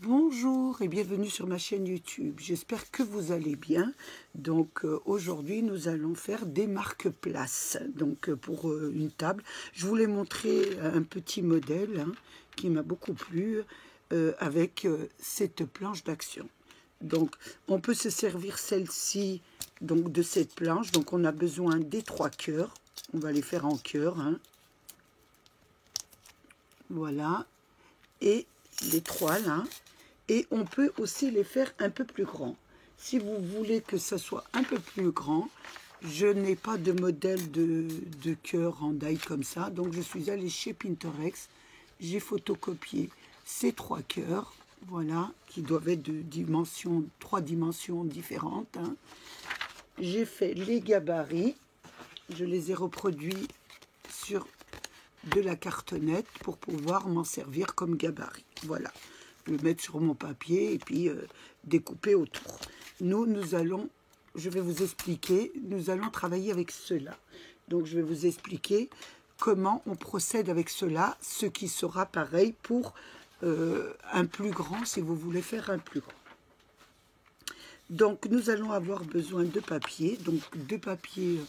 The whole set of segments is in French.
Bonjour et bienvenue sur ma chaîne YouTube. J'espère que vous allez bien. Donc aujourd'hui nous allons faire des marque-places. Donc pour une table, je voulais montrer un petit modèle qui m'a beaucoup plu avec cette planche d'action. Donc on peut se servir celle-ci donc de cette planche. Donc on a besoin des 3 cœurs. On va les faire en cœur. Voilà. Et les 3 là. Et on peut aussi les faire un peu plus grands. Si vous voulez que ça soit un peu plus grand, je n'ai pas de modèle de cœur en die comme ça. Donc je suis allée chez Pinterest. J'ai photocopié ces 3 cœurs. Voilà, qui doivent être de 3 dimensions différentes. J'ai fait les gabarits. Je les ai reproduits sur de la cartonnette pour pouvoir m'en servir comme gabarit. Voilà. Je vais le mettre sur mon papier et puis découper autour. Nous allons, je vais vous expliquer, nous allons travailler avec cela. Donc je vais vous expliquer comment on procède avec cela, ce qui sera pareil pour un plus grand, si vous voulez faire un plus grand. Donc nous allons avoir besoin de papier, donc de papier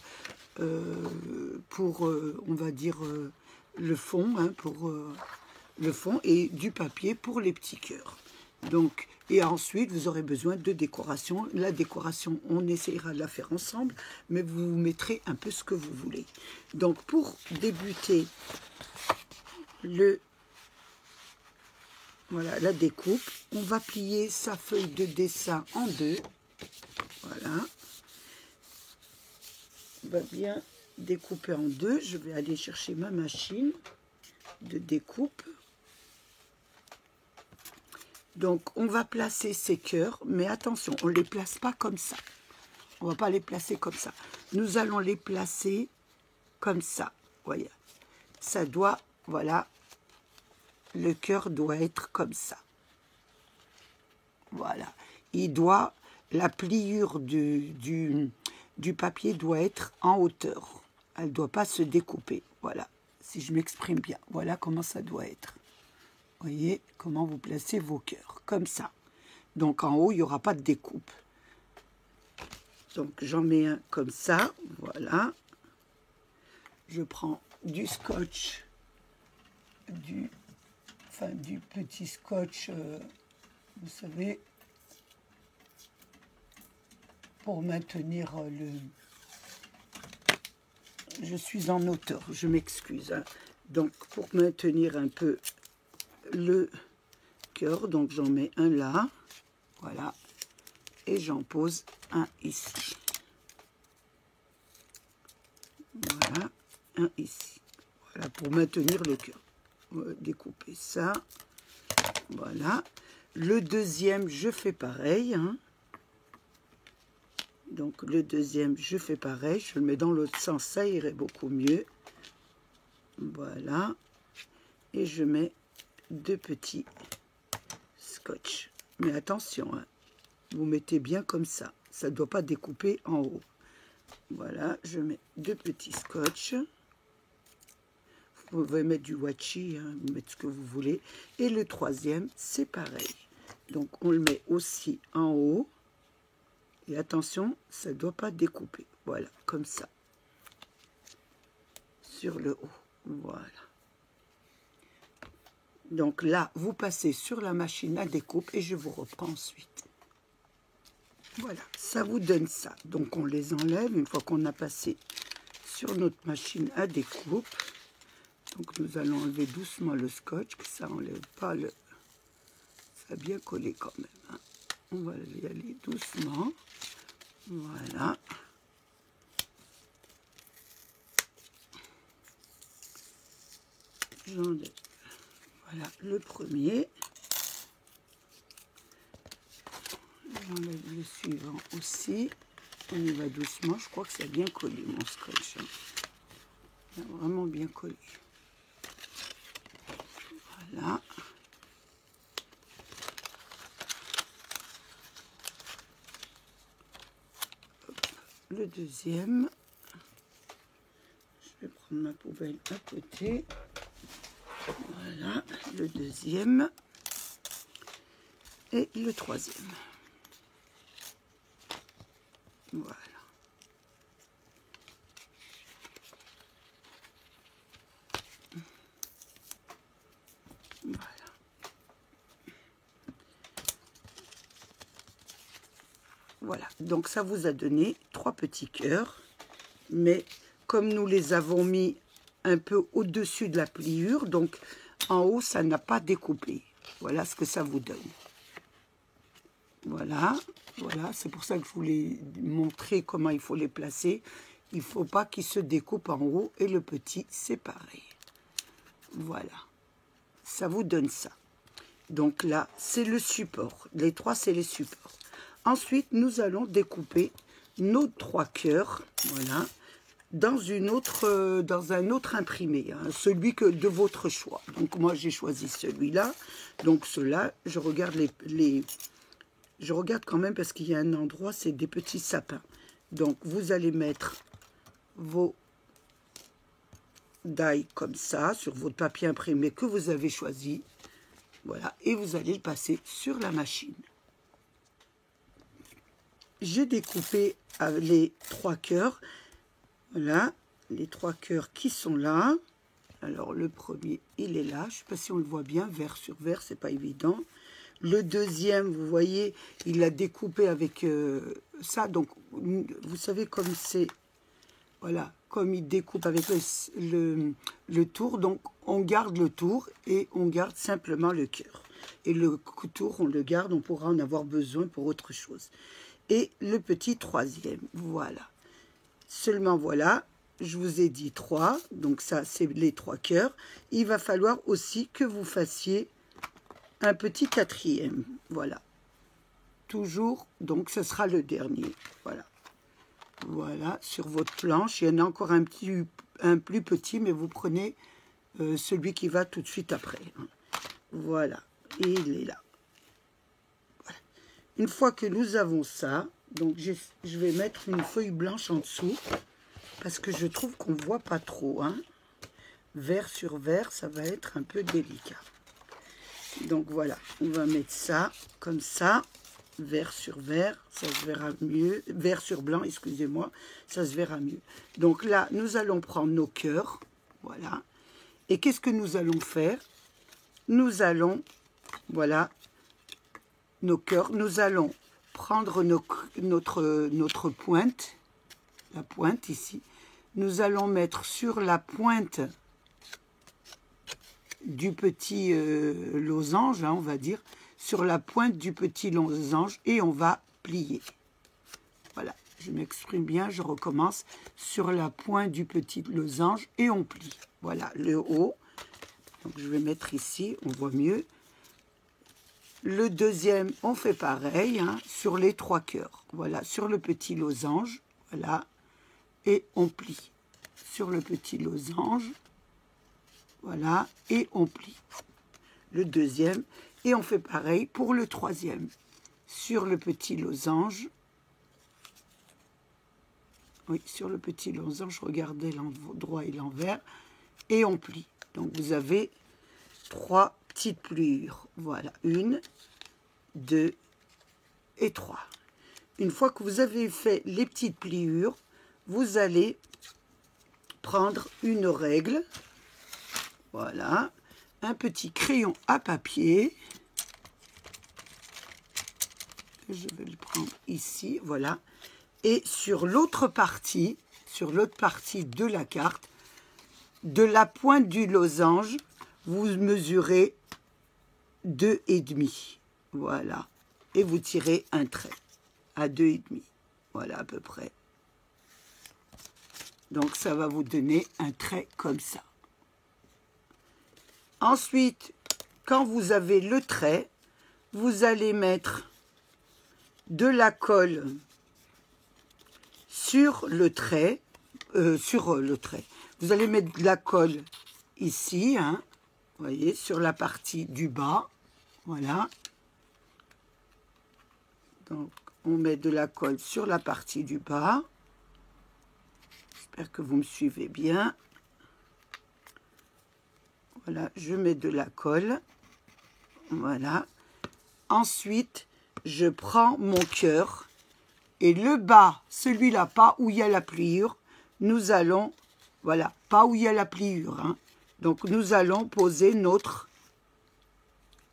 pour, on va dire, le fond, pour le fond, et du papier pour les petits cœurs. Donc, et ensuite, vous aurez besoin de décoration. La décoration, on essayera de la faire ensemble, mais vous mettrez un peu ce que vous voulez. Donc, pour débuter voilà, la découpe, on va plier sa feuille de dessin en deux. Voilà. On va bien découper en deux. Je vais aller chercher ma machine de découpe. Donc, on va placer ces cœurs, mais attention, on ne les place pas comme ça. On ne va pas les placer comme ça. Nous allons les placer comme ça. Voyez, ça doit, voilà, le cœur doit être comme ça. Voilà. La pliure du papier doit être en hauteur. Elle ne doit pas se découper. Voilà, si je m'exprime bien. Voilà comment ça doit être. Voyez comment vous placez vos cœurs, comme ça. Donc en haut, il n'y aura pas de découpe. Donc j'en mets un comme ça, voilà. Je prends du scotch, du petit scotch, vous savez, pour maintenir le... Je suis en hauteur, je m'excuse. Donc pour maintenir un peu le cœur, donc j'en mets un là, voilà, et j'en pose un ici, voilà, un ici, voilà, pour maintenir le cœur. On va découper ça, voilà. Le deuxième, je fais pareil, donc le deuxième, je fais pareil, je le mets dans l'autre sens, ça irait beaucoup mieux, voilà, et je mets 2 petits scotch. Mais attention, vous mettez bien comme ça. Ça ne doit pas découper en haut. Voilà, je mets 2 petits scotch. Vous pouvez mettre du washi, vous mettez ce que vous voulez. Et le troisième, c'est pareil. Donc on le met aussi en haut. Et attention, ça ne doit pas découper. Voilà, comme ça. Sur le haut. Voilà. Donc là, vous passez sur la machine à découpe et je vous reprends ensuite. Voilà, ça vous donne ça. Donc on les enlève une fois qu'on a passé sur notre machine à découpe. Donc nous allons enlever doucement le scotch, que ça n'enlève pas le... Ça a bien collé quand même. On va y aller doucement. Voilà. J'enlève. Voilà le premier. J'enlève le suivant aussi. On y va doucement. Je crois que ça a bien collé mon scotch. Ça a vraiment bien collé. Voilà. Hop. Le deuxième. Je vais prendre ma poubelle à côté. Voilà, le deuxième. et le troisième. Voilà. Voilà. Voilà, donc ça vous a donné 3 petits cœurs, mais comme nous les avons mis un peu au-dessus de la pliure, donc en haut ça n'a pas découpé. Voilà ce que ça vous donne. Voilà, voilà, c'est pour ça que je voulais montrer comment il faut les placer. Il ne faut pas qu'ils se découpent en haut et le petit c'est pareil. Voilà, ça vous donne ça. Donc là, c'est le support. Les 3, c'est les supports. Ensuite, nous allons découper nos 3 cœurs, voilà, dans un autre imprimé, hein, celui de votre choix. Donc moi, j'ai choisi celui-là. Donc ceux-là, je regarde je regarde quand même parce qu'il y a un endroit, c'est des petits sapins. Donc vous allez mettre vos die comme ça sur votre papier imprimé que vous avez choisi. Voilà, et vous allez le passer sur la machine. J'ai découpé les 3 cœurs. Voilà, les 3 cœurs qui sont là. Alors, le premier, il est là. Je ne sais pas si on le voit bien, vert sur vert, c'est pas évident. Le deuxième, vous voyez, il l'a découpé avec ça. Donc, vous savez comme c'est... Voilà, comme il découpe avec le tour, donc on garde le tour et on garde simplement le cœur. Et le tour, on le garde, on pourra en avoir besoin pour autre chose. Et le petit troisième, voilà. Seulement voilà, je vous ai dit 3, donc ça c'est les 3 cœurs. Il va falloir aussi que vous fassiez un petit quatrième, voilà. Toujours, donc ce sera le dernier, voilà. Voilà, sur votre planche, il y en a encore un plus petit, mais vous prenez celui qui va tout de suite après. Voilà, et il est là. Voilà. Une fois que nous avons ça, donc je vais mettre une feuille blanche en dessous, parce que je trouve qu'on ne voit pas trop. Hein. Vert sur vert, ça va être un peu délicat. Donc voilà, on va mettre ça comme ça. Vert sur vert, ça se verra mieux. Vert sur blanc, excusez-moi, ça se verra mieux. Donc là, nous allons prendre nos cœurs, voilà. Et qu'est-ce que nous allons faire? Nous allons, voilà, nos cœurs, nous allons prendre notre pointe, la pointe ici. Nous allons mettre sur la pointe du petit losange, hein, on va dire, sur la pointe du petit losange et on va plier. Voilà, je m'exprime bien, je recommence sur la pointe du petit losange et on plie. Voilà, le haut. Donc je vais mettre ici, on voit mieux. Le deuxième, on fait pareil, hein, sur les 3 cœurs. Voilà, sur le petit losange, voilà, et on plie. Sur le petit losange, voilà, et on plie. Le deuxième, et on fait pareil pour le troisième. Sur le petit losange, oui, sur le petit losange, regardez l'endroit et l'envers, et on plie. Donc vous avez 3 petites pliures. Voilà, 1, 2 et 3. Une fois que vous avez fait les petites pliures, vous allez prendre une règle, voilà, un petit crayon à papier, je vais le prendre ici, voilà, et sur l'autre partie de la carte, de la pointe du losange, vous mesurez 2,5, voilà, et vous tirez un trait à 2,5, voilà à peu près. Donc ça va vous donner un trait comme ça. Ensuite, quand vous avez le trait, vous allez mettre de la colle sur le trait, Vous allez mettre de la colle ici, hein, vous voyez, sur la partie du bas, voilà. Donc, on met de la colle sur la partie du bas. J'espère que vous me suivez bien. Voilà, je mets de la colle. Voilà. Ensuite, je prends mon cœur et le bas, celui-là, pas où il y a la pliure, nous allons, voilà, pas où il y a la pliure, hein. Donc, nous allons poser notre,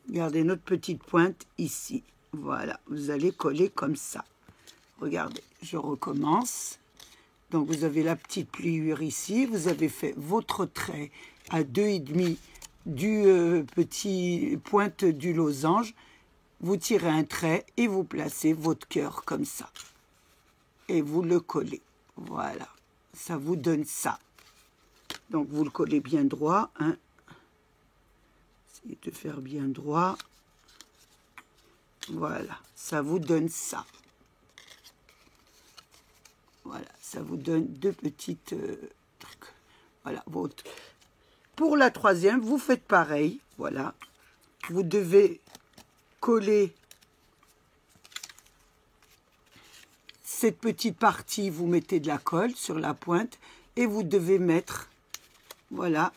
regardez, notre petite pointe ici. Voilà, vous allez coller comme ça. Regardez, je recommence. Donc, vous avez la petite pliure ici. Vous avez fait votre trait à 2,5 du petit pointe du losange. Vous tirez un trait et vous placez votre cœur comme ça. Et vous le collez. Voilà, ça vous donne ça. Donc, vous le collez bien droit, hein. Essayez de faire bien droit. Voilà, ça vous donne ça. Voilà, ça vous donne deux petites trucs. Voilà, votre. Pour la troisième, vous faites pareil. Voilà, vous devez coller cette petite partie. Vous mettez de la colle sur la pointe et vous devez mettre, voilà,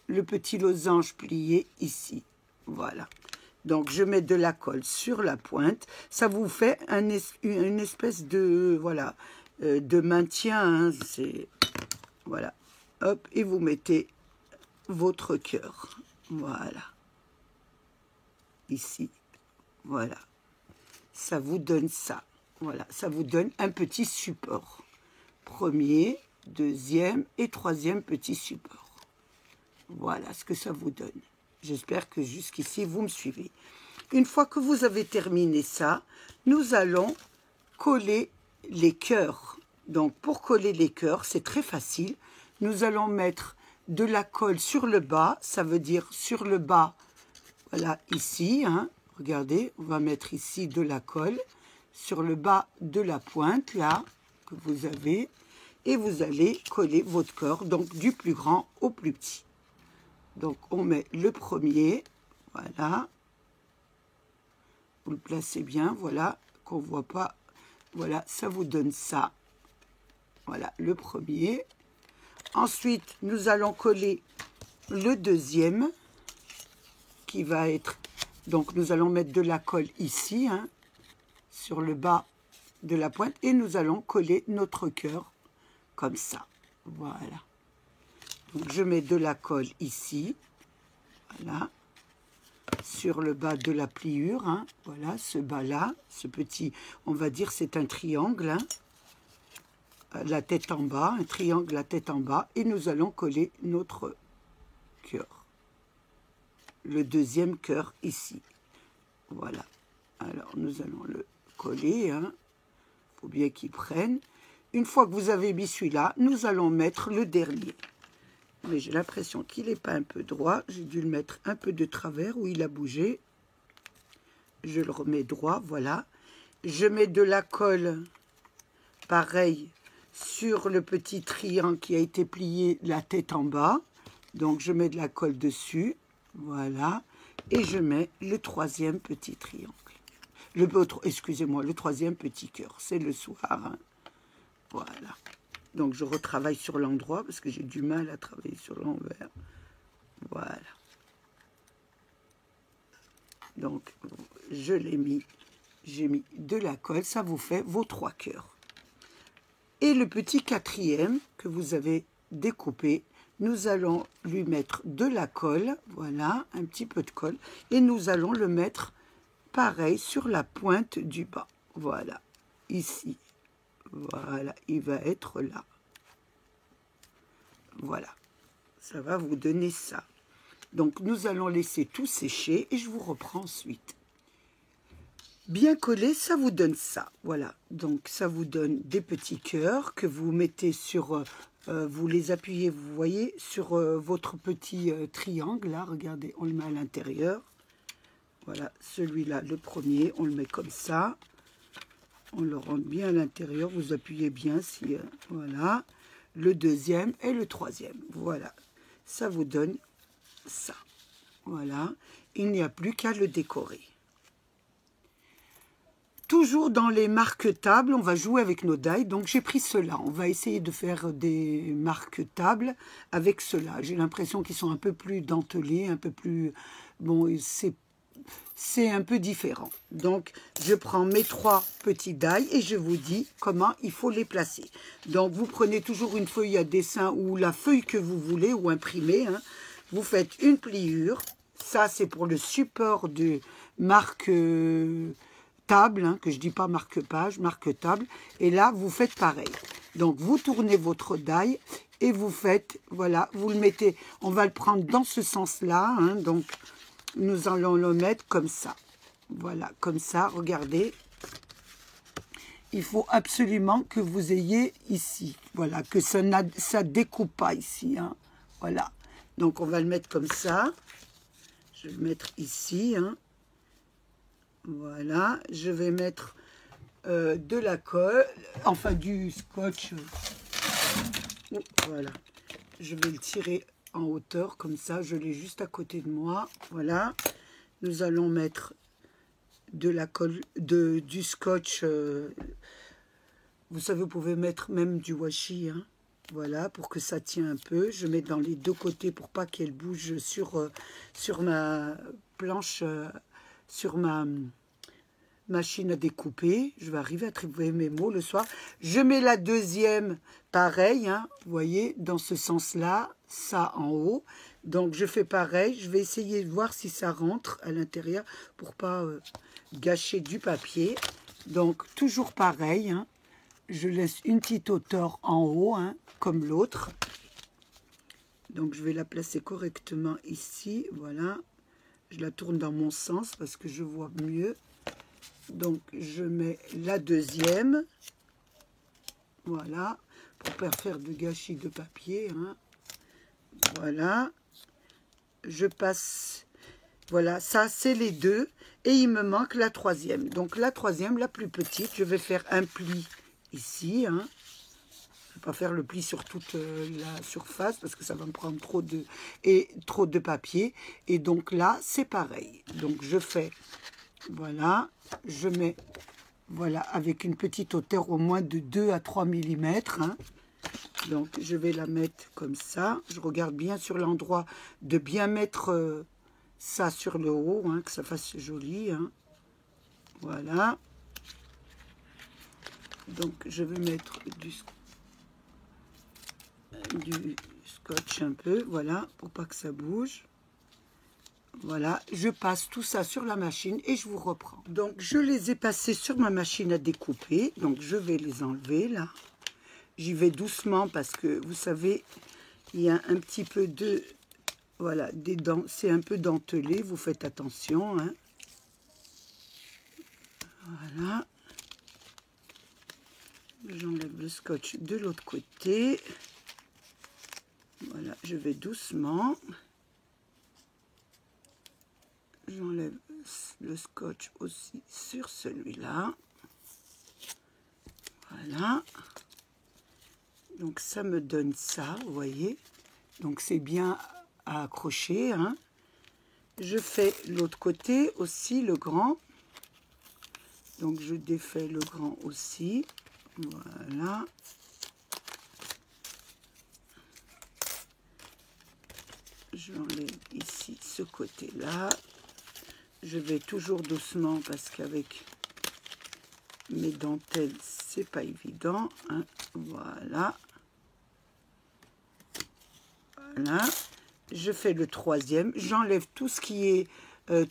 le petit losange plié ici. Voilà. Donc, je mets de la colle sur la pointe. Ça vous fait une espèce de, voilà, de maintien. Hein. C'est, voilà. Hop, et vous mettez votre cœur. Voilà. Ici. Voilà. Ça vous donne ça. Voilà. Ça vous donne un petit support. Premier, deuxième et troisième petit support. Voilà ce que ça vous donne. J'espère que jusqu'ici, vous me suivez. Une fois que vous avez terminé ça, nous allons coller les cœurs. Donc, pour coller les cœurs, c'est très facile. Nous allons mettre de la colle sur le bas. Ça veut dire sur le bas, voilà, ici. Hein, regardez, on va mettre ici de la colle sur le bas de la pointe, là, que vous avez. Et vous allez coller votre cœur, donc du plus grand au plus petit. Donc, on met le premier, voilà. Vous le placez bien, voilà, qu'on ne voit pas. Voilà, ça vous donne ça. Voilà, le premier. Ensuite, nous allons coller le deuxième, qui va être... Donc, nous allons mettre de la colle ici, hein, sur le bas de la pointe. Et nous allons coller notre cœur, comme ça. Voilà. Donc, je mets de la colle ici, voilà, sur le bas de la pliure, hein, voilà, ce bas-là, ce petit, on va dire c'est un triangle, hein, la tête en bas, un triangle, la tête en bas, et nous allons coller notre cœur, le deuxième cœur ici, voilà. Alors, nous allons le coller, hein, faut bien qu'il prenne. Une fois que vous avez mis celui-là, nous allons mettre le dernier. Mais j'ai l'impression qu'il n'est pas un peu droit. J'ai dû le mettre un peu de travers où il a bougé. Je le remets droit, voilà. Je mets de la colle, pareil, sur le petit triangle qui a été plié la tête en bas. Donc, je mets de la colle dessus, voilà. Et je mets le troisième petit triangle. Excusez-moi, le troisième petit cœur. C'est le soir, hein. Voilà. Donc, je retravaille sur l'endroit parce que j'ai du mal à travailler sur l'envers. Voilà. Donc, je l'ai mis. J'ai mis de la colle. Ça vous fait vos 3 cœurs. Et le petit quatrième que vous avez découpé, nous allons lui mettre de la colle. Voilà, un petit peu de colle. Et nous allons le mettre pareil sur la pointe du bas. Voilà, ici. Voilà, il va être là. Voilà, ça va vous donner ça. Donc, nous allons laisser tout sécher et je vous reprends ensuite. Bien collé, ça vous donne ça. Voilà, donc ça vous donne des petits cœurs que vous mettez sur... vous les appuyez, vous voyez, sur votre petit triangle. Là, regardez, on le met à l'intérieur. Voilà, celui-là, le premier, on le met comme ça. On le rentre bien à l'intérieur, vous appuyez bien, si voilà, le deuxième et le troisième, voilà, ça vous donne ça, voilà, il n'y a plus qu'à le décorer. Toujours dans les marque-tables, on va jouer avec nos die, donc j'ai pris ceux-là, on va essayer de faire des marque-tables avec ceux-là, j'ai l'impression qu'ils sont un peu plus dentelés, un peu plus, bon, c'est un peu différent. Donc, je prends mes 3 petits die et je vous dis comment il faut les placer. Donc, vous prenez toujours une feuille à dessin ou la feuille que vous voulez ou imprimée. Hein. Vous faites une pliure. Ça, c'est pour le support de marque table, hein, que je dis pas marque-page, marque-table. Et là, vous faites pareil. Donc, vous tournez votre die et vous faites, voilà, vous le mettez, on va le prendre dans ce sens-là. Hein, donc, nous allons le mettre comme ça. Voilà, comme ça, regardez. Il faut absolument que vous ayez ici. Voilà, que ça ne découpe pas ici. Hein, voilà. Donc, on va le mettre comme ça. Je vais le mettre ici. Hein. Voilà. Je vais mettre de la colle, enfin du scotch. Voilà. Je vais le tirer en hauteur, comme ça. Je l'ai juste à côté de moi. Voilà. Nous allons mettre de la colle, du scotch. Vous savez, vous pouvez mettre même du washi. Hein. Voilà, pour que ça tient un peu. Je mets dans les deux côtés pour pas qu'elle bouge sur ma planche, sur ma machine à découper. Je vais arriver à trouver mes mots le soir. Je mets la deuxième, pareil, hein, vous voyez, dans ce sens-là, ça en haut. Donc, je fais pareil. Je vais essayer de voir si ça rentre à l'intérieur pour pas gâcher du papier. Donc, toujours pareil, hein. Je laisse une petite hauteur en haut, hein, comme l'autre. Donc, je vais la placer correctement ici. Voilà. Je la tourne dans mon sens parce que je vois mieux. Donc, je mets la deuxième. Voilà. Pour pas faire de gâchis de papier. Hein. Voilà. Je passe. Voilà, ça, c'est les deux. Et il me manque la troisième. Donc, la troisième, la plus petite, je vais faire un pli ici. Hein. Je ne vais pas faire le pli sur toute la surface parce que ça va me prendre trop de papier. Et donc là, c'est pareil. Donc, je fais, voilà, je mets, voilà, avec une petite hauteur au moins de 2 à 3 mm. Hein. Donc, je vais la mettre comme ça. Je regarde bien sur l'endroit de bien mettre ça sur le haut, hein, que ça fasse joli. Hein. Voilà. Donc, je vais mettre du scotch un peu, voilà, pour pas que ça bouge. Voilà, je passe tout ça sur la machine et je vous reprends. Donc, je les ai passés sur ma machine à découper. Donc, je vais les enlever, là. J'y vais doucement parce que, vous savez, il y a un petit peu de... Voilà, des dents, c'est un peu dentelé, vous faites attention. Hein. Voilà. J'enlève le scotch de l'autre côté. Voilà, je vais doucement. J'enlève le scotch aussi sur celui-là. Voilà. Donc, ça me donne ça, vous voyez. Donc, c'est bien à accrocher. Hein. Je fais l'autre côté aussi, le grand. Donc, je défais le grand aussi. Voilà. J'enlève ici ce côté-là. Je vais toujours doucement parce qu'avec mes dentelles, c'est pas évident. Hein. Voilà. Voilà. Je fais le troisième. J'enlève tout ce qui est...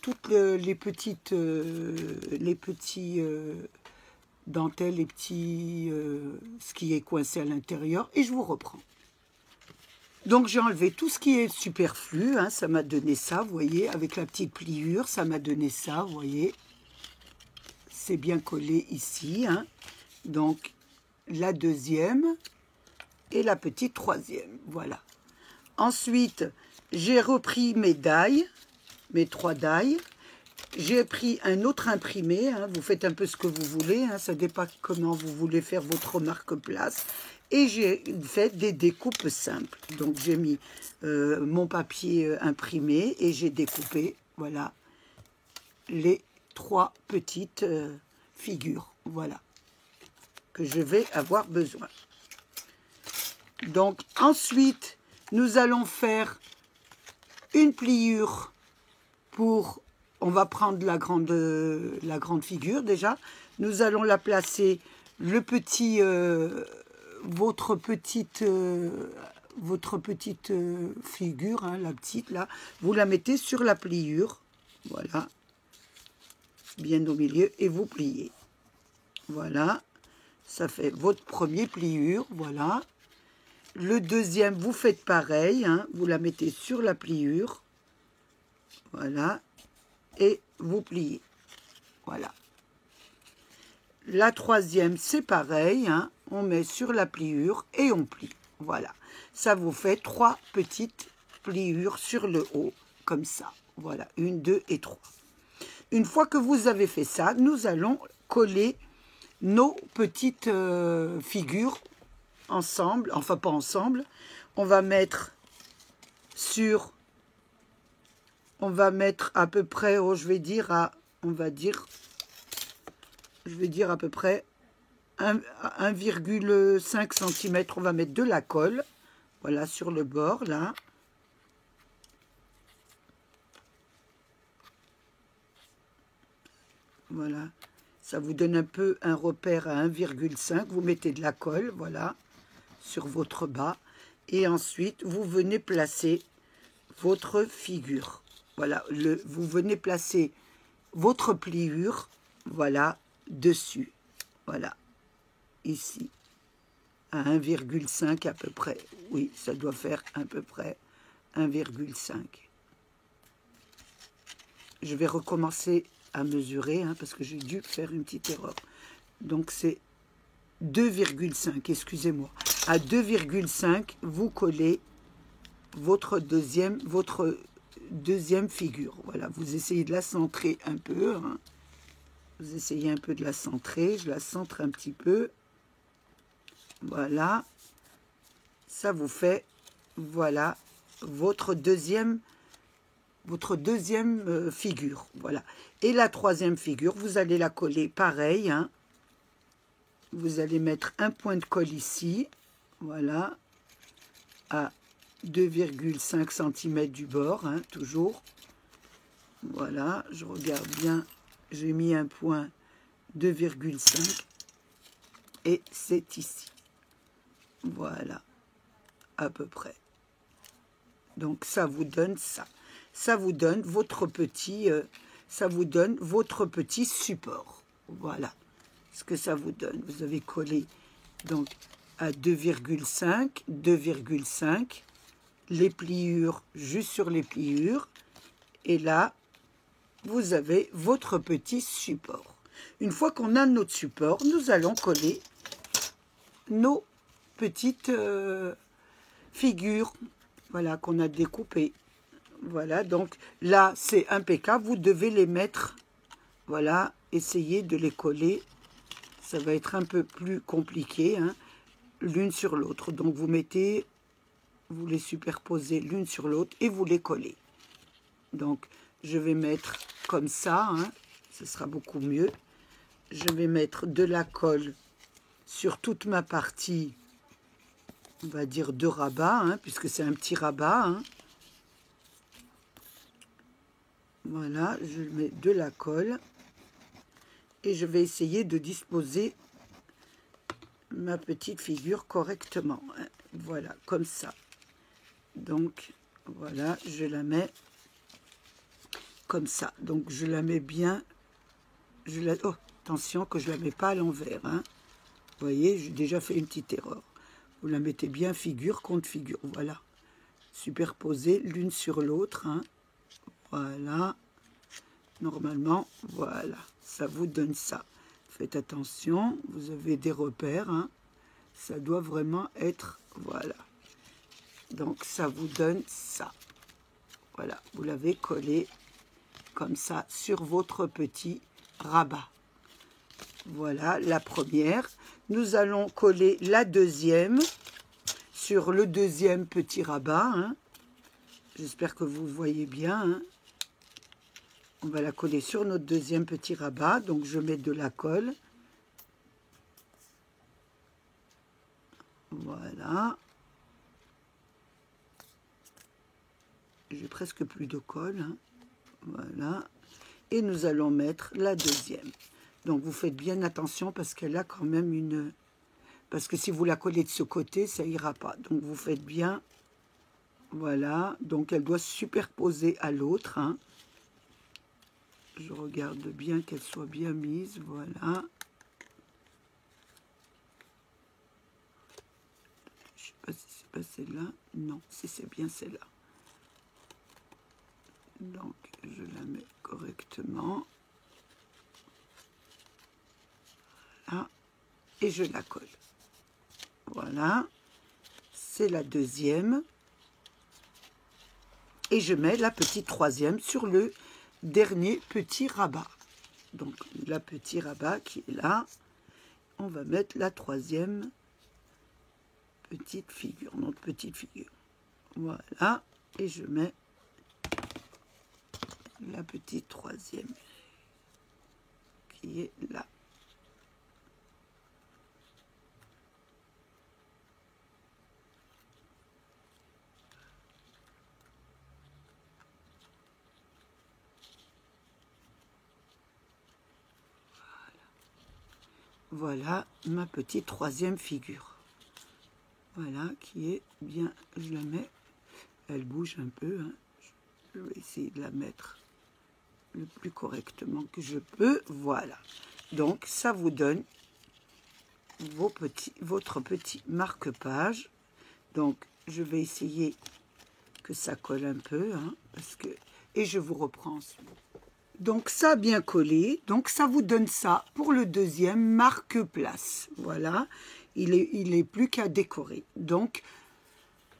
toutes les petites... les petits... dentelles, les petits... ce qui est coincé à l'intérieur. Et je vous reprends. Donc, j'ai enlevé tout ce qui est superflu. Hein, ça m'a donné ça, vous voyez. Avec la petite pliure, ça m'a donné ça, vous voyez. C'est bien collé ici. Hein. Donc, la deuxième et la petite troisième. Voilà. Ensuite, j'ai repris mes die, mes 3 die. J'ai pris un autre imprimé. Hein, vous faites un peu ce que vous voulez. Hein, ça dépend comment vous voulez faire votre marque-place. Et j'ai fait des découpes simples. Donc, j'ai mis mon papier imprimé et j'ai découpé, voilà, les 3 petites figures, voilà, que je vais avoir besoin. Donc, ensuite, nous allons faire une pliure pour on va prendre la grande figure déjà. Nous allons la placer, le petit, votre petite figure, hein, la petite là, vous la mettez sur la pliure, voilà, bien au milieu, et vous pliez. Voilà, ça fait votre premier pliure, voilà. Le deuxième, vous faites pareil, hein, vous la mettez sur la pliure, voilà, et vous pliez, voilà. La troisième, c'est pareil, hein, on met sur la pliure et on plie, voilà. Ça vous fait 3 petites pliures sur le haut, comme ça, voilà, 1, 2 et 3. Une fois que vous avez fait ça, nous allons coller nos petites figures ensemble, enfin pas ensemble, on va mettre à peu près, oh, je vais dire à peu près 1,5 cm, on va mettre de la colle, voilà, sur le bord, là. Voilà, ça vous donne un peu un repère à 1,5, vous mettez de la colle, voilà, sur votre bas, et ensuite, vous venez placer votre figure. Voilà, vous venez placer votre pliure, voilà, dessus. Voilà, ici, à 1,5 à peu près. Oui, ça doit faire à peu près 1,5. Je vais recommencer à mesurer, hein, parce que j'ai dû faire une petite erreur. Donc, c'est 2,5, excusez-moi. À 2,5, vous collez votre deuxième figure. Voilà, vous essayez de la centrer un peu, hein. Vous essayez un peu de la centrer, je la centre un petit peu. Voilà, ça vous fait, voilà, votre deuxième figure. Voilà, et la troisième figure, vous allez la coller pareil, hein. Vous allez mettre un point de colle ici, voilà, à 2,5 cm du bord, hein, toujours. Voilà, je regarde bien, j'ai mis un point 2,5 et c'est ici. Voilà, à peu près. Donc ça vous donne ça. Ça vous donne votre petit, support. Voilà ce que ça vous donne. Vous avez collé donc à 2,5, les pliures juste sur les pliures, et là vous avez votre petit support. Une fois qu'on a notre support, nous allons coller nos petites figures, voilà, qu'on a découpées. Voilà, donc là c'est impeccable, vous devez les mettre, voilà, essayez de les coller, ça va être un peu plus compliqué, hein, l'une sur l'autre. Donc vous les superposez l'une sur l'autre et vous les collez. Donc je vais mettre comme ça, hein, ce sera beaucoup mieux. Je vais mettre de la colle sur toute ma partie, on va dire de rabat, hein, puisque c'est un petit rabat, hein. Voilà, je mets de la colle et je vais essayer de disposer ma petite figure correctement, hein. Voilà, comme ça. Donc voilà, je la mets comme ça. Donc je la mets bien, oh, attention que je la mets pas à l'envers, hein. Vous voyez, j'ai déjà fait une petite erreur. Vous la mettez bien figure contre figure, voilà. Superposée l'une sur l'autre, hein. Voilà. Normalement, voilà. Ça vous donne ça. Faites attention, vous avez des repères, hein. Ça doit vraiment être, voilà. Donc, ça vous donne ça. Voilà, vous l'avez collé comme ça sur votre petit rabat. Voilà la première. Nous allons coller la deuxième sur le deuxième petit rabat, hein. J'espère que vous voyez bien, hein. On va la coller sur notre deuxième petit rabat. Donc je mets de la colle. Voilà. J'ai presque plus de colle, hein. Voilà. et nous allons mettre la deuxième. Donc vous faites bien attention parce qu'elle a quand même une... Parce que si vous la collez de ce côté, ça ira pas. Donc vous faites bien... Voilà, donc elle doit se superposer à l'autre. Hein. Je regarde bien qu'elle soit bien mise, voilà. Je sais pas si c'est pas celle-là. Non, si c'est bien celle-là. Donc je la mets correctement. Voilà. Et je la colle. Voilà. C'est la deuxième. Et je mets la petite troisième sur le dernier petit rabat. Donc la petite rabat qui est là, on va mettre la troisième petite figure, notre petite figure. Voilà, et je mets la petite troisième qui est là. Voilà ma petite troisième figure. Voilà, qui est bien, je la mets, elle bouge un peu, hein. Je vais essayer de la mettre le plus correctement que je peux. Voilà, donc ça vous donne votre petit marque-page. Donc je vais essayer que ça colle un peu, hein, parce que, et je vous reprends ensuite. Donc ça a bien collé, donc ça vous donne ça pour le deuxième marque-place. Voilà, il est plus qu'à décorer. Donc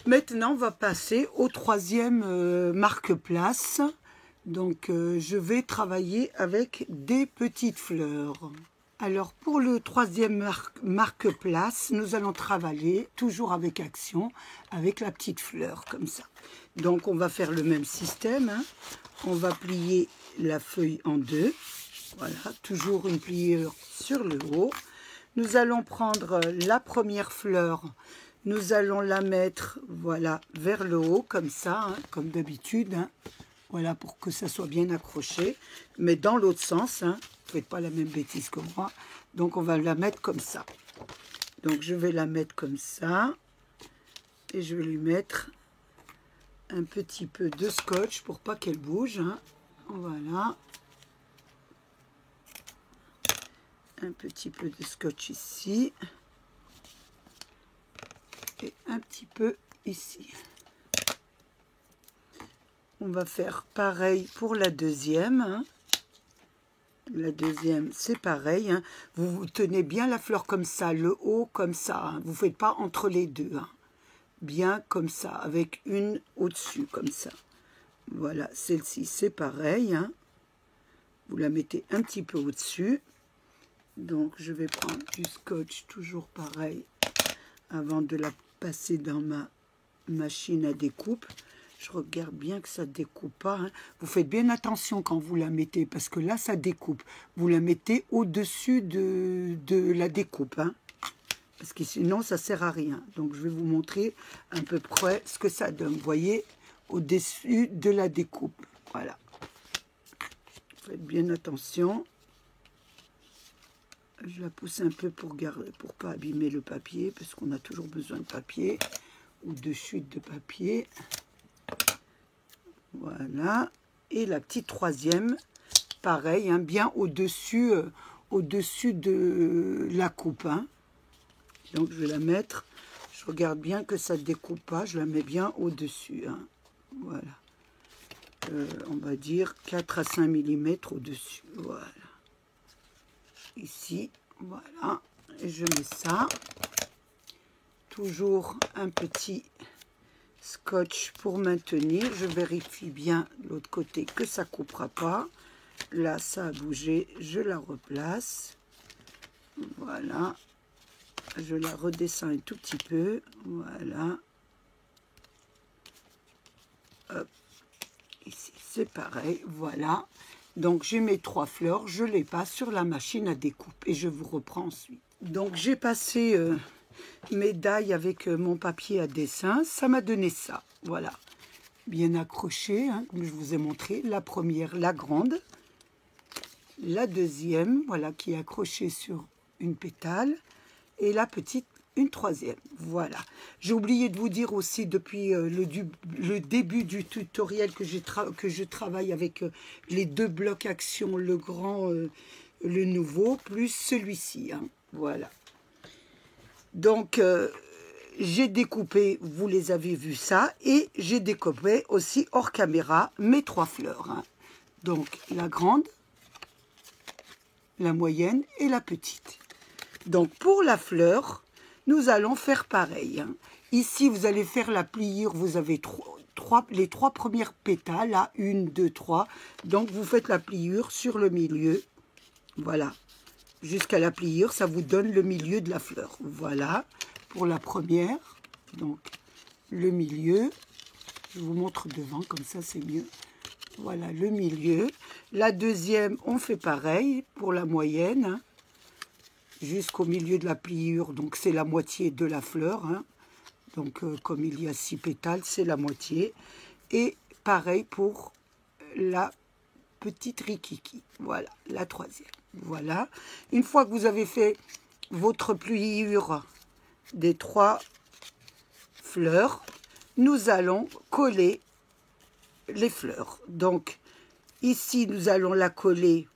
maintenant on va passer au troisième marque-place. Donc je vais travailler avec des petites fleurs. Alors pour le troisième marque-place, nous allons travailler toujours avec action, avec la petite fleur comme ça. Donc on va faire le même système, hein. On va plier la feuille en deux, voilà, toujours une pliure sur le haut. Nous allons prendre la première fleur, nous allons la mettre, voilà, vers le haut, comme ça, hein, comme d'habitude, hein, voilà, pour que ça soit bien accroché, mais dans l'autre sens, hein, ne faites pas la même bêtise que moi, donc on va la mettre comme ça. Donc je vais la mettre comme ça, et je vais lui mettre un petit peu de scotch pour pas qu'elle bouge, hein. Voilà, un petit peu de scotch ici et un petit peu ici. On va faire pareil pour la deuxième, hein. La deuxième, c'est pareil, hein. Vous tenez bien la fleur comme ça, le haut comme ça, hein. Vous ne faites pas entre les deux, hein. Bien comme ça, avec une au-dessus, comme ça. Voilà, celle-ci, c'est pareil, hein. Vous la mettez un petit peu au-dessus. Donc, je vais prendre du scotch, toujours pareil, avant de la passer dans ma machine à découpe. Je regarde bien que ça ne découpe pas, hein. Vous faites bien attention quand vous la mettez, parce que là, ça découpe. Vous la mettez au-dessus de la découpe, hein, parce que sinon, ça ne sert à rien. Donc, je vais vous montrer à peu près ce que ça donne. Vous voyez, au-dessus de la découpe. Voilà. Faites bien attention. Je la pousse un peu pour garder, pour pas abîmer le papier, parce qu'on a toujours besoin de papier ou de chute de papier. Voilà. Et la petite troisième, pareil, hein, bien au-dessus de la coupe, hein. Donc je vais la mettre. Je regarde bien que ça ne découpe pas. Je la mets bien au-dessus, hein. Voilà. On va dire 4 à 5 mm au-dessus. Voilà. Ici, voilà. Et je mets ça. Toujours un petit scotch pour maintenir. Je vérifie bien de l'autre côté que ça ne coupera pas. Là, ça a bougé. Je la replace. Voilà. Je la redescends un tout petit peu. Voilà. Hop. Ici, c'est pareil, voilà. Donc, j'ai mes 3 fleurs, je les passe sur la machine à découpe et je vous reprends ensuite. Donc, j'ai passé mes dailles avec mon papier à dessin. Ça m'a donné ça, voilà. Bien accroché, hein, comme je vous ai montré. La première, la grande. la deuxième, voilà, qui est accrochée sur une pétale, et la petite, une troisième. Voilà. J'ai oublié de vous dire aussi depuis le début du tutoriel que je travaille avec les deux blocs action, le grand, le nouveau, plus celui-ci. Hein. Voilà. Donc, j'ai découpé, vous les avez vus ça, et j'ai découpé aussi hors caméra mes 3 fleurs. Hein. Donc, la grande, la moyenne et la petite. Donc, pour la fleur, nous allons faire pareil. Hein. Ici, vous allez faire la pliure, vous avez les 3 premières pétales, là, 1, 2, 3. Donc, vous faites la pliure sur le milieu. Voilà. Jusqu'à la pliure, ça vous donne le milieu de la fleur. Voilà, pour la première. Donc, le milieu. Je vous montre devant, comme ça, c'est mieux. Voilà, le milieu. La deuxième, on fait pareil pour la moyenne. Hein, jusqu'au milieu de la pliure. Donc, c'est la moitié de la fleur. Hein. Donc, comme il y a 6 pétales, c'est la moitié. Et pareil pour la petite rikiki. Voilà, la troisième. Voilà. Une fois que vous avez fait votre pliure des 3 fleurs, nous allons coller les fleurs. Donc, ici, nous allons la coller.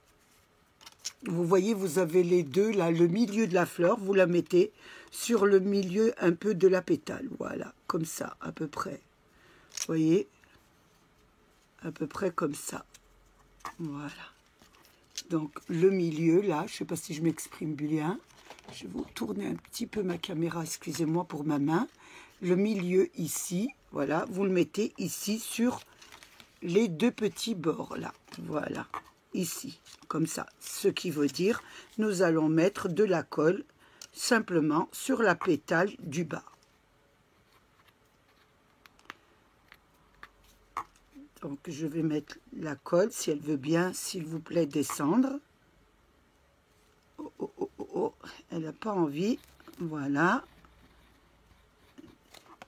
Vous voyez, vous avez les deux, là, le milieu de la fleur, vous la mettez sur le milieu un peu de la pétale. Voilà, comme ça, à peu près. Vous voyez, à peu près comme ça. Voilà. Donc, le milieu, là, je ne sais pas si je m'exprime bien. Je vais vous tourner un petit peu ma caméra, excusez-moi pour ma main. Le milieu ici, voilà, vous le mettez ici sur les 2 petits bords, là. Voilà, ici, comme ça. Ce qui veut dire, nous allons mettre de la colle simplement sur la pétale du bas. Donc, je vais mettre la colle, si elle veut bien, s'il vous plaît, descendre. Oh, oh, oh, oh, oh. Elle n'a pas envie. Voilà.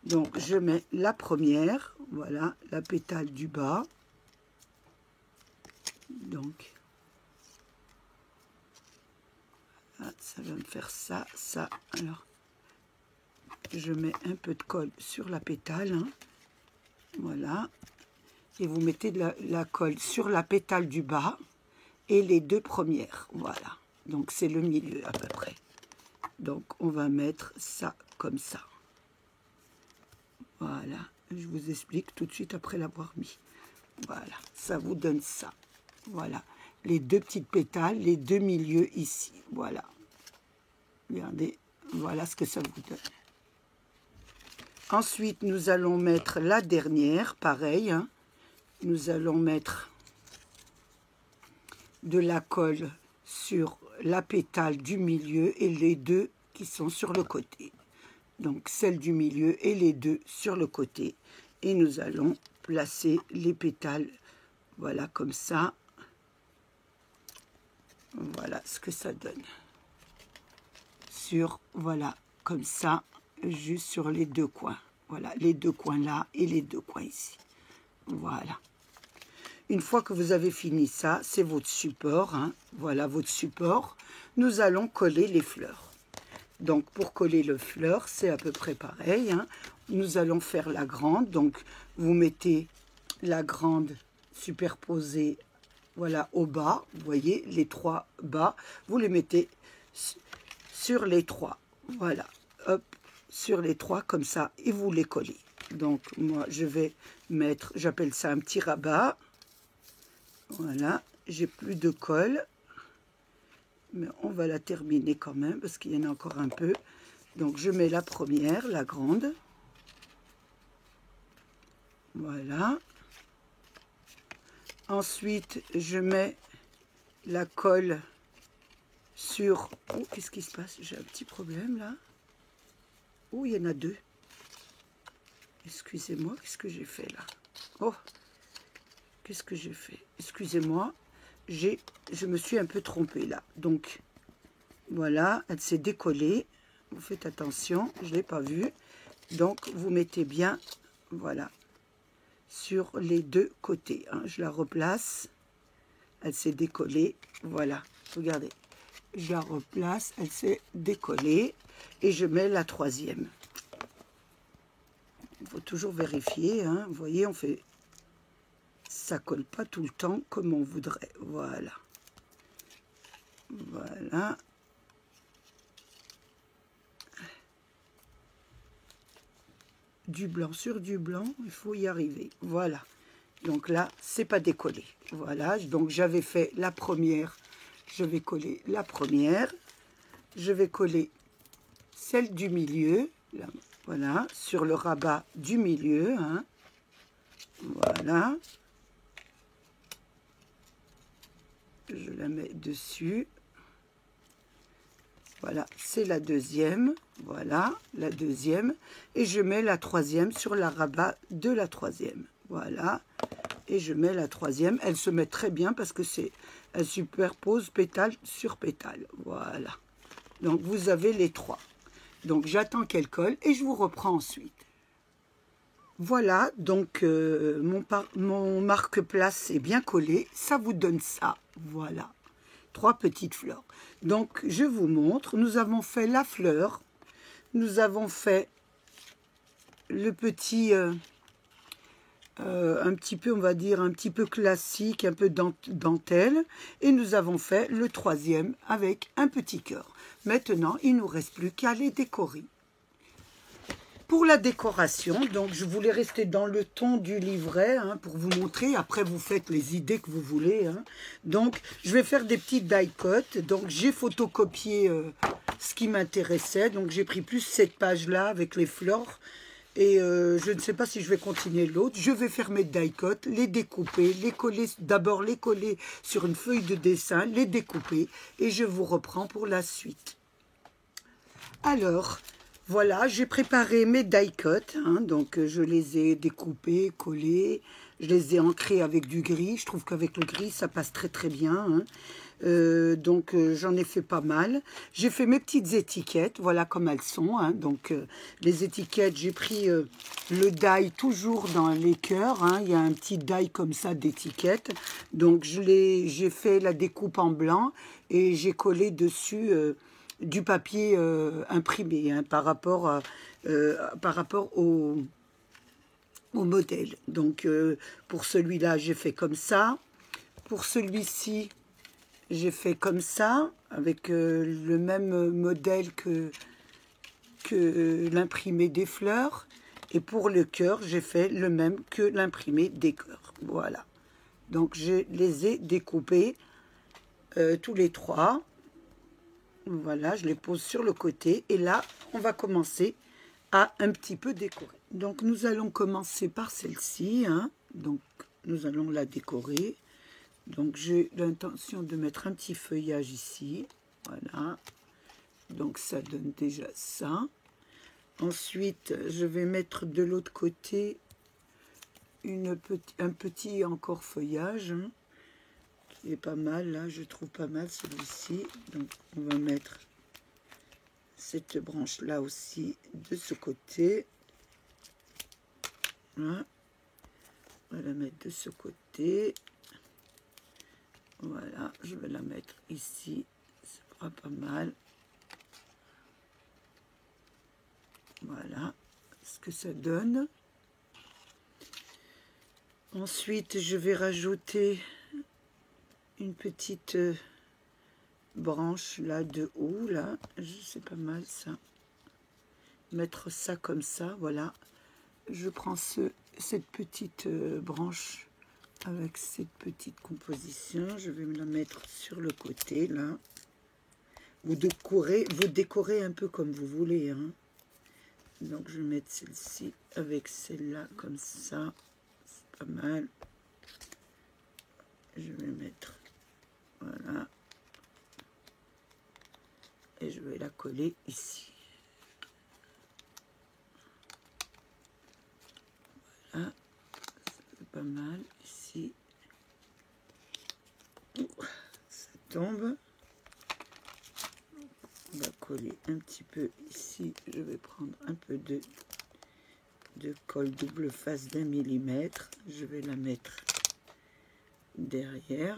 Donc, je mets la première. Voilà, la pétale du bas. Donc, ça va me faire ça, ça. Alors, je mets un peu de colle sur la pétale. Hein. Voilà. Et vous mettez de la colle sur la pétale du bas et les 2 premières. Voilà. Donc, c'est le milieu à peu près. Donc, on va mettre ça comme ça. Voilà. Je vous explique tout de suite après l'avoir mis. Voilà. Ça vous donne ça. Voilà. Les 2 petites pétales, les 2 milieux ici. Voilà. Regardez. Voilà ce que ça vous donne. Ensuite, nous allons mettre la dernière. Pareil. Hein. Nous allons mettre de la colle sur la pétale du milieu et les 2 qui sont sur le côté. Donc, celle du milieu et les 2 sur le côté. Et nous allons placer les pétales, voilà, comme ça. Voilà ce que ça donne. Sur, voilà, comme ça, juste sur les 2 coins. Voilà, les 2 coins là et les 2 coins ici. Voilà. Une fois que vous avez fini ça, c'est votre support. Hein. Voilà votre support. Nous allons coller les fleurs. Donc, pour coller le fleur, c'est à peu près pareil. Hein. Nous allons faire la grande. Donc, vous mettez la grande superposée, voilà, au bas. Vous voyez, les 3 bas. Vous les mettez sur les 3. Voilà. Hop, sur les 3, comme ça. Et vous les collez. Donc, moi, je vais mettre, j'appelle ça un petit rabat. Voilà, j'ai plus de colle, mais on va la terminer quand même parce qu'il y en a encore un peu. Donc, je mets la première, la grande. Voilà. Ensuite, je mets la colle sur... Oh, qu'est-ce qui se passe? J'ai un petit problème là. Oh, il y en a 2. Excusez-moi, qu'est-ce que j'ai fait là? Oh, qu'est-ce que j'ai fait? Excusez-moi, je me suis un peu trompée là. Donc, voilà, elle s'est décollée. Vous faites attention, je ne l'ai pas vue. Donc, vous mettez bien, voilà, sur les 2 côtés. Hein. Je la replace elle s'est décollée. Voilà, regardez. Je la replace, elle s'est décollée. Et je mets la troisième. Il faut toujours vérifier, hein. Vous voyez, on fait... Ça colle pas tout le temps comme on voudrait. Voilà. Voilà. Du blanc sur du blanc, il faut y arriver. Voilà. Donc là, c'est pas décollé. Voilà. Donc j'avais fait la première. Je vais coller la première. Je vais coller celle du milieu. Là, voilà. Sur le rabat du milieu. Hein. Voilà. Je la mets dessus. Voilà, c'est la deuxième. Voilà, la deuxième. Et je mets la troisième sur la rabat de la troisième. Voilà. Et je mets la troisième. Elle se met très bien parce que c'est... Elle superpose pétale sur pétale. Voilà. Donc, vous avez les trois. Donc, j'attends qu'elle colle et je vous reprends ensuite. Voilà, donc mon marque-place est bien collé. Ça vous donne ça. Voilà. 3 petites fleurs. Donc, je vous montre. Nous avons fait la fleur. Nous avons fait le petit... un petit peu, on va dire, un petit peu classique, un peu dentelle. Et nous avons fait le troisième avec un petit cœur. Maintenant, il ne nous reste plus qu'à les décorer. Pour la décoration, donc je voulais rester dans le ton du livret hein, pour vous montrer. Après, vous faites les idées que vous voulez. Hein. Donc, je vais faire des petites die-cut. Donc, j'ai photocopié ce qui m'intéressait. Donc, j'ai pris plus cette page-là avec les fleurs. Et je ne sais pas si je vais continuer l'autre. Je vais faire mes die-cut, les découper, les coller, d'abord les coller sur une feuille de dessin, les découper. Et je vous reprends pour la suite. Alors... Voilà, j'ai préparé mes die-cut, hein, donc je les ai découpés, collés, je les ai ancrés avec du gris. Je trouve qu'avec le gris, ça passe très très bien. Hein. Donc j'en ai fait pas mal. J'ai fait mes petites étiquettes, voilà comme elles sont. Hein. Donc les étiquettes, j'ai pris le die toujours dans les cœurs. Hein. Il y a un petit die comme ça d'étiquettes. Donc j'ai fait la découpe en blanc et j'ai collé dessus... du papier imprimé hein, par rapport au modèle. Donc, pour celui-là, j'ai fait comme ça. Pour celui-ci, j'ai fait comme ça, avec le même modèle que l'imprimé des fleurs. Et pour le cœur, j'ai fait le même que l'imprimé des cœurs. Voilà. Donc, je les ai découpés tous les trois. Voilà, je les pose sur le côté. Et là, on va commencer à un petit peu décorer. Donc, nous allons commencer par celle-ci. Hein. Donc, nous allons la décorer. Donc, j'ai l'intention de mettre un petit feuillage ici. Voilà. Donc, ça donne déjà ça. Ensuite, je vais mettre de l'autre côté un petit encore feuillage. Hein. Il est pas mal, là, je trouve pas mal celui-ci. Donc, on va mettre cette branche-là aussi de ce côté. Voilà. On va la mettre de ce côté. Voilà, je vais la mettre ici. Ça fera pas mal. Voilà ce que ça donne. Ensuite, je vais rajouter une petite branche là de haut là, c'est pas mal ça, mettre ça comme ça. Voilà, je prends cette petite branche avec cette petite composition, je vais me la mettre sur le côté là. Vous décorez un peu comme vous voulez hein. Donc je vais mettre celle-ci avec celle-là comme ça, c'est pas mal. Je vais mettre voilà. Et je vais la coller ici. Voilà. C'est pas mal ici. Ça tombe. On va coller un petit peu ici. Je vais prendre un peu de colle double face d'1 millimètre. Je vais la mettre derrière.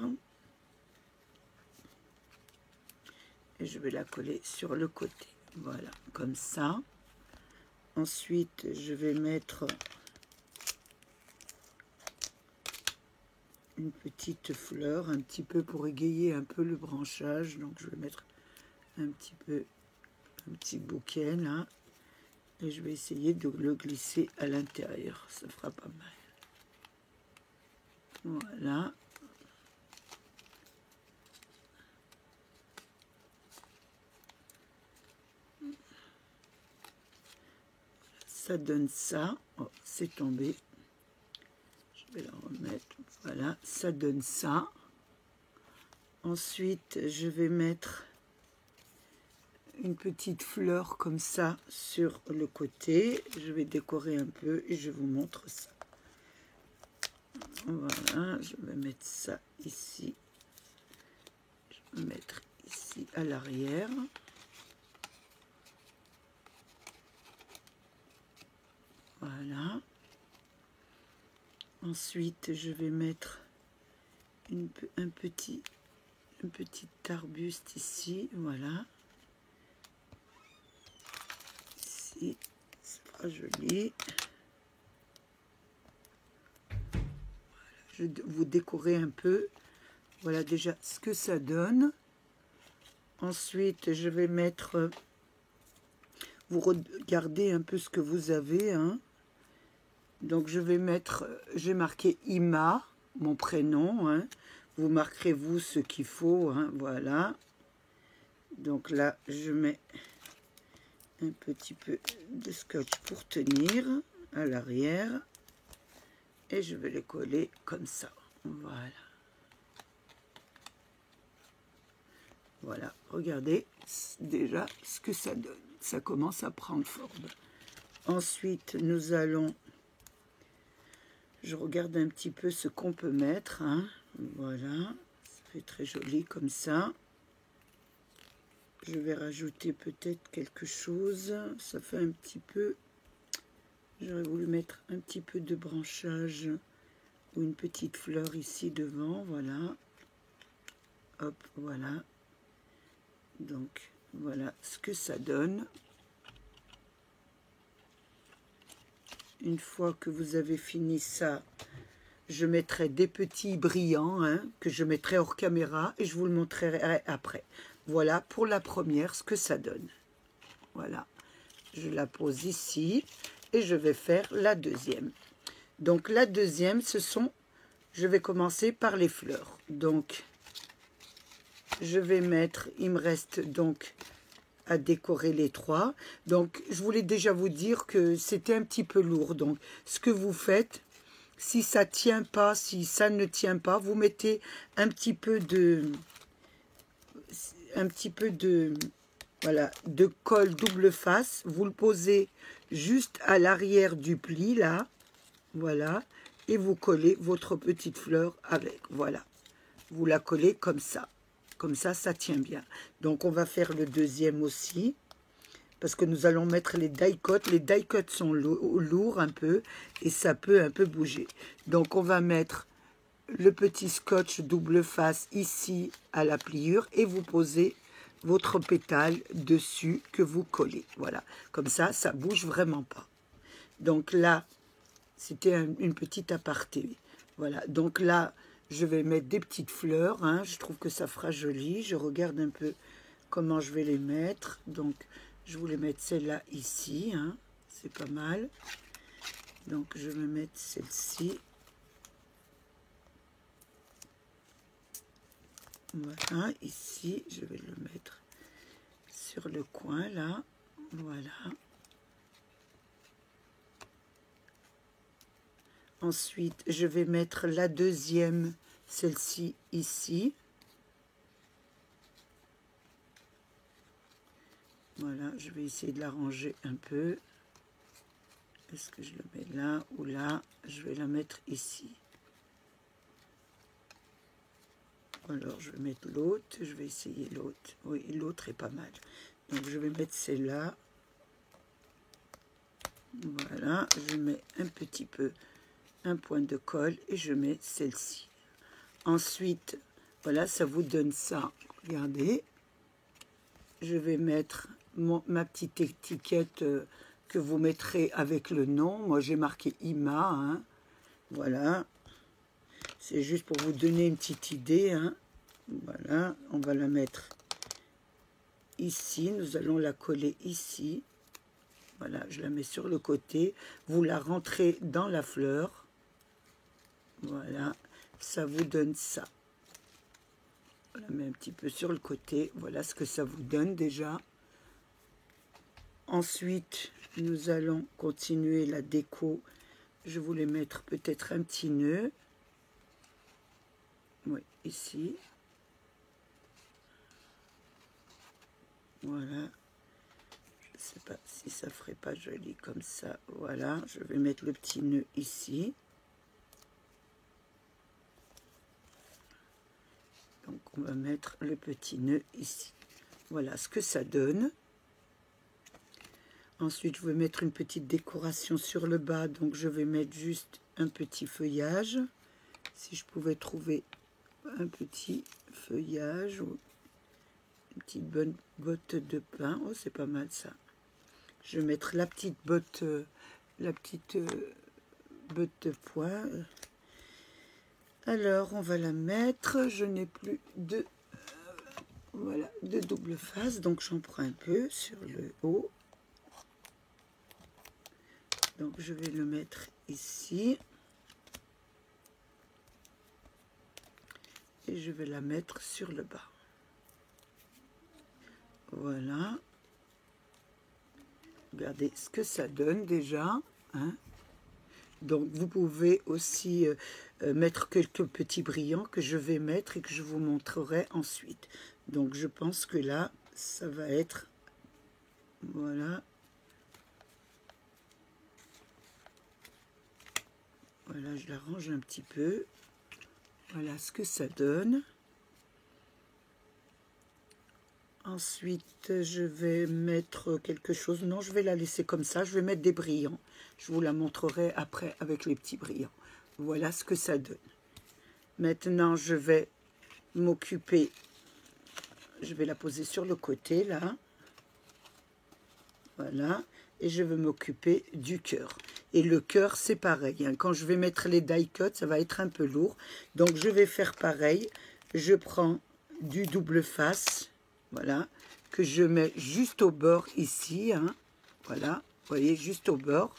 et je vais la coller sur le côté. Voilà, comme ça. Ensuite, je vais mettre une petite fleur, un petit peu pour égayer un peu le branchage. Donc, je vais mettre un petit peu, un petit bouquet là. Et je vais essayer de le glisser à l'intérieur. Ça fera pas mal. Voilà. Ça donne ça. Oh, c'est tombé. Je vais la remettre. Voilà, ça donne ça. Ensuite, je vais mettre une petite fleur comme ça sur le côté. Je vais décorer un peu et je vous montre ça. Voilà, je vais mettre ça ici. Je vais mettre ici à l'arrière. Voilà. Ensuite, je vais mettre un petit arbuste ici. Voilà. Ici, ça sera joli. Je vais vous décorer un peu. Voilà déjà ce que ça donne. Ensuite, je vais mettre... Vous regardez un peu ce que vous avez, hein. Donc je vais mettre, j'ai marqué Ima, mon prénom, hein. Vous marquerez vous ce qu'il faut, hein, voilà. Donc là, je mets un petit peu de scotch pour tenir à l'arrière. Et je vais les coller comme ça, voilà. Voilà, regardez déjà ce que ça donne. Ça commence à prendre forme. Ensuite, nous allons... Je regarde un petit peu ce qu'on peut mettre, hein. Voilà, ça fait très joli comme ça. Je vais rajouter peut-être quelque chose. Ça fait un petit peu... J'aurais voulu mettre un petit peu de branchage ou une petite fleur ici devant, voilà. Hop, voilà. Donc, voilà ce que ça donne. Une fois que vous avez fini ça, je mettrai des petits brillants, hein, que je mettrai hors caméra et je vous le montrerai après. Voilà pour la première ce que ça donne. Voilà, je la pose ici et je vais faire la deuxième. Donc la deuxième, je vais commencer par les fleurs. Donc je vais mettre, il me reste donc à décorer les trois. Donc je voulais déjà vous dire que c'était un petit peu lourd. Donc ce que vous faites, si ça tient pas, si ça ne tient pas, vous mettez un petit peu de voilà, de colle double face. Vous le posez juste à l'arrière du pli là, voilà, et vous collez votre petite fleur avec. Voilà, vous la collez comme ça. Comme ça, ça tient bien. Donc, on va faire le deuxième aussi. Parce que nous allons mettre les die-cuts. Les die-cuts sont lourds un peu. Et ça peut un peu bouger. Donc, on va mettre le petit scotch double face ici à la pliure. Et vous posez votre pétale dessus que vous collez. Voilà. Comme ça, ça bouge vraiment pas. Donc là, c'était une petite aparté. Voilà. Donc là... Je vais mettre des petites fleurs, hein. Je trouve que ça fera joli. Je regarde un peu comment je vais les mettre. Donc, je voulais mettre celle-là ici, hein. C'est pas mal. Donc, je vais mettre celle-ci. Voilà, ici, je vais le mettre sur le coin, là. Voilà. Ensuite, je vais mettre la deuxième, celle-ci, ici. Voilà, je vais essayer de la ranger un peu. Est-ce que je le mets là ou là? Je vais la mettre ici. Alors, je vais mettre l'autre. Je vais essayer l'autre. Oui, l'autre est pas mal. Donc, je vais mettre celle-là. Voilà, je mets un petit peu un point de colle et je mets celle-ci. Ensuite, voilà, ça vous donne ça. Regardez. je vais mettre ma petite étiquette que vous mettrez avec le nom. Moi, j'ai marqué Ima, hein. Voilà. C'est juste pour vous donner une petite idée, hein. Voilà, on va la mettre ici. Nous allons la coller ici. Voilà, je la mets sur le côté. Vous la rentrez dans la fleur. Voilà, ça vous donne ça. On la met un petit peu sur le côté. Voilà ce que ça vous donne déjà. Ensuite, nous allons continuer la déco. Je voulais mettre peut-être un petit nœud. Oui, ici. Voilà. Je ne sais pas si ça ferait pas joli comme ça. Voilà, je vais mettre le petit nœud ici. Donc on va mettre le petit nœud ici. Voilà ce que ça donne. Ensuite, je vais mettre une petite décoration sur le bas. Donc je vais mettre juste un petit feuillage. Si je pouvais trouver un petit feuillage ou une petite bonne botte de pin. Oh, c'est pas mal ça. Je vais mettre la petite botte, botte de pois. Alors, on va la mettre. Je n'ai plus de, voilà, de double face, donc j'en prends un peu sur le haut. Donc, je vais le mettre ici. Et je vais la mettre sur le bas. Voilà. Regardez ce que ça donne déjà, hein. Donc, vous pouvez aussi mettre quelques petits brillants que je vais mettre et que je vous montrerai ensuite. Donc, je pense que là, ça va être... Voilà. Voilà, je la range un petit peu. Voilà ce que ça donne. Ensuite, je vais mettre quelque chose. Non, je vais la laisser comme ça. Je vais mettre des brillants. Je vous la montrerai après avec les petits brillants. Voilà ce que ça donne. Maintenant, je vais m'occuper. Je vais la poser sur le côté, là. Voilà. Et je vais m'occuper du cœur. Et le cœur, c'est pareil, hein. Quand je vais mettre les die cuts, ça va être un peu lourd. Donc, je vais faire pareil. Je prends du double face. Voilà, que je mets juste au bord ici, hein. Voilà, vous voyez, juste au bord.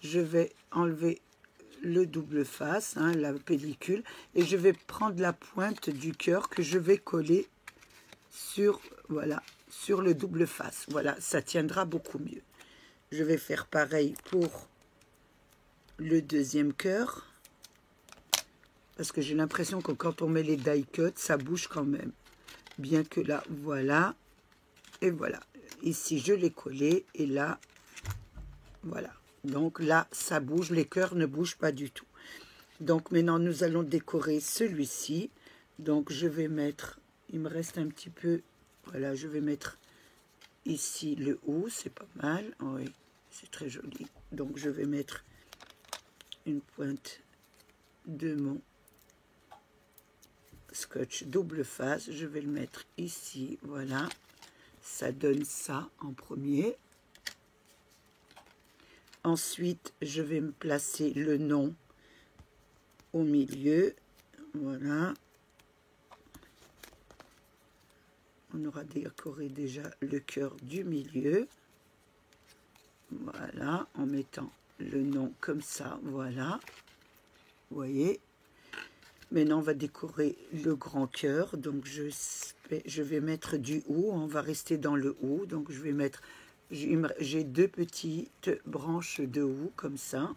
Je vais enlever le double face, hein, la pellicule, et je vais prendre la pointe du cœur que je vais coller sur, voilà, sur le double face. Voilà, ça tiendra beaucoup mieux. Je vais faire pareil pour le deuxième cœur, parce que j'ai l'impression que quand on met les die cuts, ça bouge quand même. Bien que là, voilà, et voilà. Ici, je l'ai collé, et là, voilà. Donc là, ça bouge, les cœurs ne bougent pas du tout. Donc maintenant, nous allons décorer celui-ci. Donc je vais mettre, il me reste un petit peu, voilà, je vais mettre ici le haut, c'est pas mal, oui, c'est très joli. Donc je vais mettre une pointe de mon scotch double face, je vais le mettre ici, voilà, ça donne ça en premier. Ensuite, je vais me placer le nom au milieu, voilà. On aura décoré déjà le cœur du milieu, voilà, en mettant le nom comme ça, voilà, vous voyez. Maintenant, on va décorer le grand cœur. Donc, je vais mettre du haut. On va rester dans le haut. Donc, je vais mettre... J'ai deux petites branches de houx comme ça.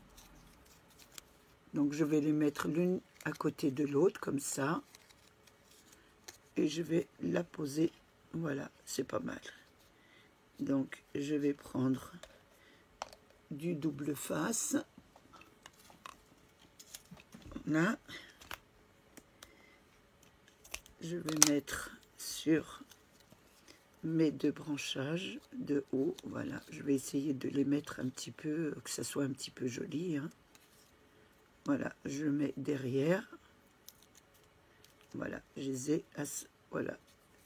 Donc, je vais les mettre l'une à côté de l'autre comme ça. Et je vais la poser. Voilà, c'est pas mal. Donc, je vais prendre du double face. Là. Je vais mettre sur mes deux branchages de haut. Voilà, je vais essayer de les mettre un petit peu, que ça soit un petit peu joli, hein. Voilà, je mets derrière. Voilà, je les ai, voilà,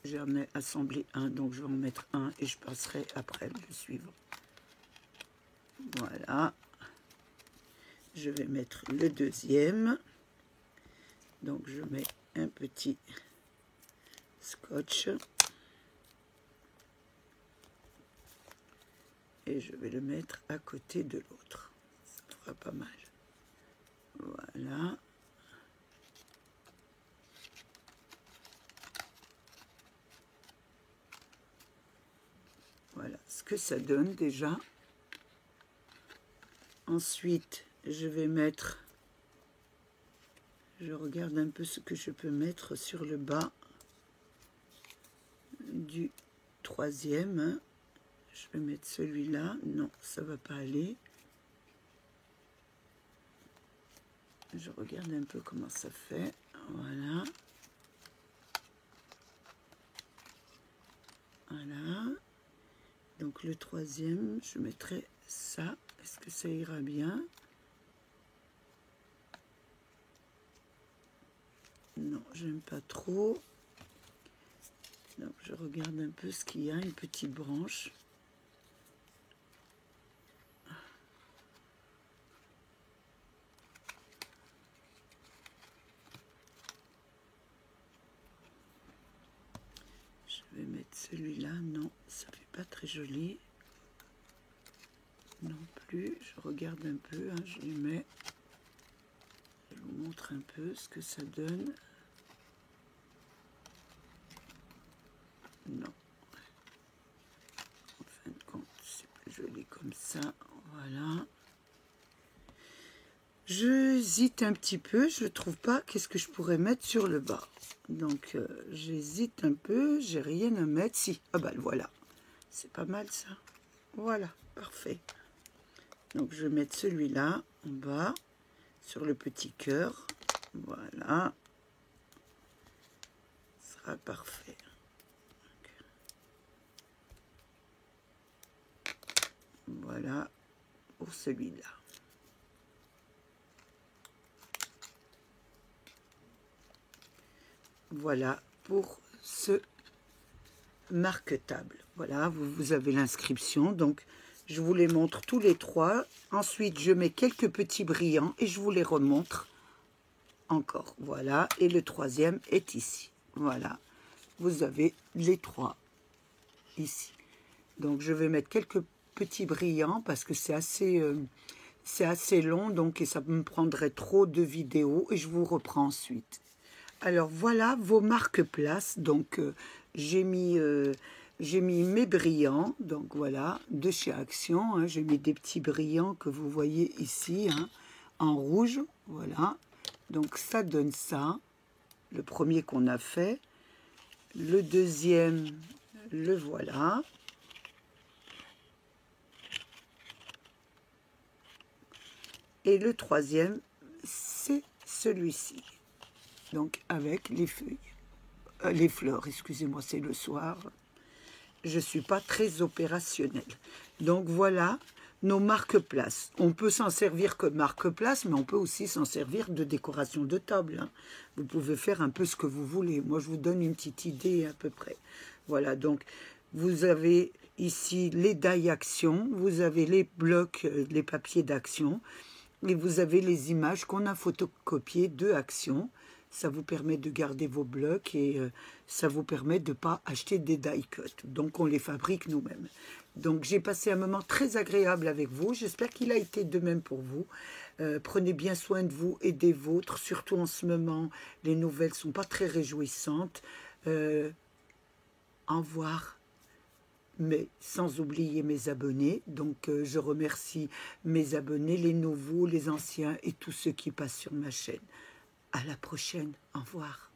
J'en ai assemblé un, donc je vais en mettre un et je passerai après le suivant. Voilà. Je vais mettre le deuxième. Donc je mets un petit scotch. Et je vais le mettre à côté de l'autre. Ça fera pas mal. Voilà. Voilà ce que ça donne déjà. Ensuite, je vais mettre... Je regarde un peu ce que je peux mettre sur le bas du troisième. Je vais mettre celui-là. Non, ça va pas aller. Je regarde un peu comment ça fait. Voilà. Voilà. Donc le troisième, je mettrai ça. Est-ce que ça ira bien? Non, j'aime pas trop. Donc je regarde un peu ce qu'il y a. Une petite branche. Je vais mettre celui-là. Non, ça fait pas très joli. Non plus. Je regarde un peu. Hein, je les mets. Je vous montre un peu ce que ça donne. Non. En fin de compte, c'est plus joli comme ça. Voilà. J'hésite un petit peu. Je ne trouve pas qu'est-ce que je pourrais mettre sur le bas. Donc, j'hésite un peu. J'ai rien à mettre. Si. Ah bah voilà. C'est pas mal ça. Voilà. Parfait. Donc, je vais mettre celui-là en bas. Sur le petit cœur. Voilà. Ce sera parfait. Voilà pour celui-là. Voilà pour ce marque-table. Voilà, vous avez l'inscription. Donc, je vous les montre tous les trois. Ensuite, je mets quelques petits brillants et je vous les remontre encore. Voilà, et le troisième est ici. Voilà, vous avez les trois ici. Donc, je vais mettre quelques petits brillants parce que c'est assez long, donc et ça me prendrait trop de vidéos et je vous reprends ensuite. Alors voilà vos marque-places. Donc j'ai mis mes brillants, donc voilà, de chez Action. Hein, j'ai mis des petits brillants que vous voyez ici, hein, en rouge. Voilà, donc ça donne ça. Le premier qu'on a fait. Le deuxième, le voilà. Et le troisième, c'est celui-ci. Donc avec les feuilles, les fleurs, excusez-moi, c'est le soir. Je ne suis pas très opérationnelle. Donc voilà nos marque-places. On peut s'en servir comme marque-place, mais on peut aussi s'en servir de décoration de table. Hein. Vous pouvez faire un peu ce que vous voulez. Moi, je vous donne une petite idée à peu près. Voilà, donc vous avez ici les die Action, vous avez les blocs, les papiers d'Action, et vous avez les images qu'on a photocopiées de Action. Ça vous permet de garder vos blocs et ça vous permet de ne pas acheter des die-cut. Donc, on les fabrique nous-mêmes. Donc, j'ai passé un moment très agréable avec vous. J'espère qu'il a été de même pour vous. Prenez bien soin de vous et des vôtres. Surtout en ce moment, les nouvelles ne sont pas très réjouissantes. Au revoir. Mais sans oublier mes abonnés. Donc, je remercie mes abonnés, les nouveaux, les anciens et tous ceux qui passent sur ma chaîne. À la prochaine. Au revoir.